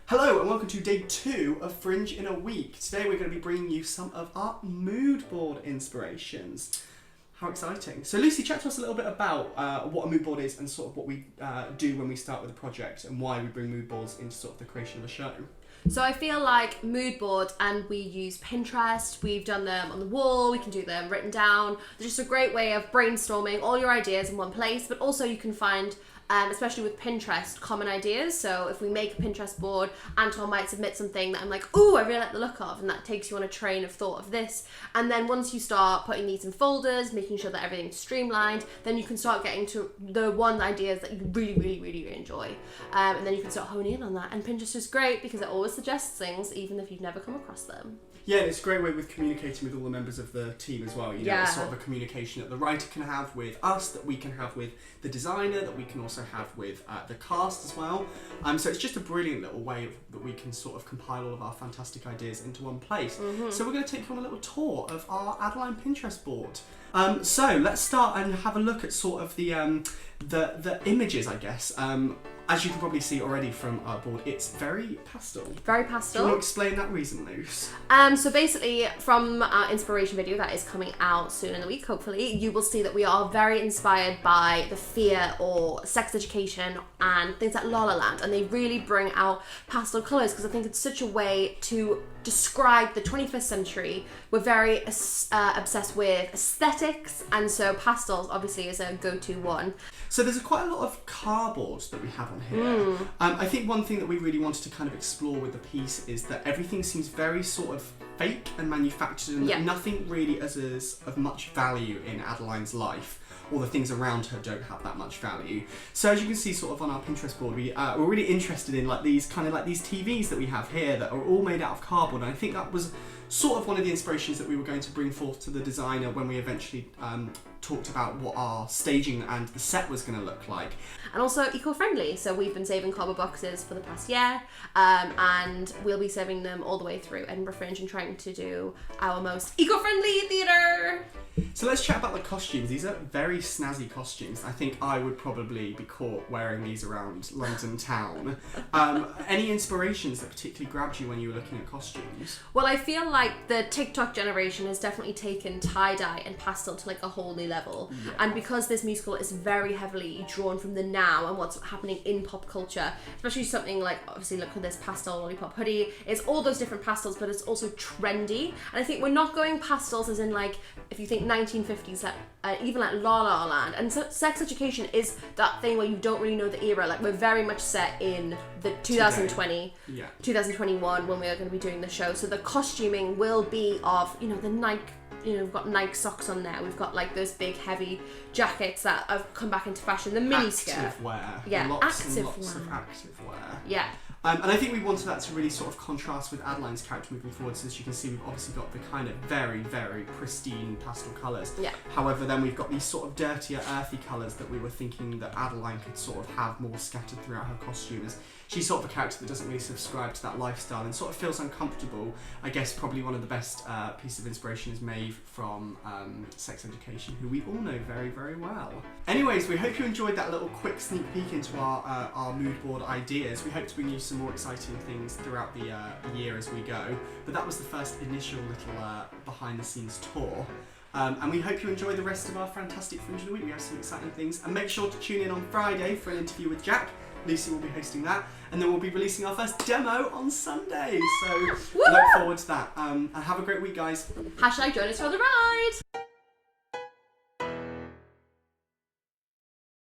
Hello and welcome to day 2 of Fringe in a Week. Today we're going to be bringing you some of our mood board inspirations. How exciting. So Lucy, chat to us a little bit about what a mood board is and sort of what we do when we start with a project and why we bring mood boards into sort of the creation of a show. So I feel like mood boards, and we use Pinterest, we've done them on the wall, we can do them written down. They're just a great way of brainstorming all your ideas in one place, but also you can find, especially with Pinterest, common ideas. So if we make a Pinterest board, Anton might submit something that I'm like, ooh, I really like the look of, and that takes you on a train of thought of this. And then once you start putting these in folders, making sure that everything's streamlined, then you can start getting to the one ideas that you really enjoy. And then you can start honing in on that. And Pinterest is great because it always suggests things, even if you've never come across them. Yeah, and it's a great way with communicating with all the members of the team as well. You know, it's sort of a communication that the writer can have with us, that we can have with the designer, that we can also have with the cast as well. So it's just a brilliant little way that we can sort of compile all of our fantastic ideas into one place. So we're going to take you on a little tour of our Adeline Pinterest board. So let's start and have a look at sort of the images, I guess. As you can probably see already from our board, it's very pastel. Very pastel. Do you want to explain that reason, Luce? So basically, from our inspiration video that is coming out soon in the week, hopefully, you will see that we are very inspired by the Fear or Sex Education and things like La La Land, and they really bring out pastel colours because I think it's such a way to describe the 21st century. We're very obsessed with aesthetics, and so pastels obviously is a go-to one. So there's quite a lot of cardboard that we have on here. I think one thing that we really wanted to kind of explore with the piece is that everything seems very sort of fake and manufactured, and that nothing really is of much value in Adeline's life, or the things around her don't have that much value. So as you can see sort of on our Pinterest board, we're really interested in like these TVs that we have here that are all made out of cardboard, and I think that was sort of one of the inspirations that we were going to bring forth to the designer when we eventually talked about what our staging and the set was going to look like. And also eco-friendly, so we've been saving cardboard boxes for the past year, and we'll be saving them all the way through Edinburgh Fringe and trying to do our most eco-friendly theatre. So let's chat about the costumes. These are very snazzy costumes. I think I would probably be caught wearing these around London town. Any inspirations that particularly grabbed you when you were looking at costumes? Well, I feel like the TikTok generation has definitely taken tie-dye and pastel to like a whole new level. Yeah. And because this musical is very heavily drawn from the now and what's happening in pop culture, especially something like, obviously look at this pastel lollipop hoodie, it's all those different pastels, but it's also trendy. And I think we're not going pastels as in like, if you think 1950s, like even like La La Land, and so Sex Education is that thing where you don't really know the era. Like we're very much set in the 2020, 2021 when we are going to be doing the show. So the costuming will be of, you know, the Nike. You know, we've got Nike socks on there. We've got like those big heavy jackets that have come back into fashion. The mini skirt. Active wear. Yeah, lots active of active wear. Yeah. And I think we wanted that to really sort of contrast with Adeline's character moving forward. So as you can see, we've obviously got the kind of very pristine pastel colours. Yeah. However, then we've got these sort of dirtier, earthy colours that we were thinking that Adeline could sort of have more scattered throughout her costume. As she's sort of a character that doesn't really subscribe to that lifestyle and sort of feels uncomfortable. I guess probably one of the best pieces of inspiration is Maeve from Sex Education, who we all know very well. Anyways, we hope you enjoyed that little quick sneak peek into our mood board ideas. We hope to bring you some more exciting things throughout the year as we go. But that was the first initial little behind the scenes tour. And we hope you enjoy the rest of our fantastic Fringe of the Week. We have some exciting things. And make sure to tune in on Friday for an interview with Jack. Lucy will be hosting that, and then we'll be releasing our first demo on Sunday. So look forward to that. And have a great week, guys. # join us for the ride.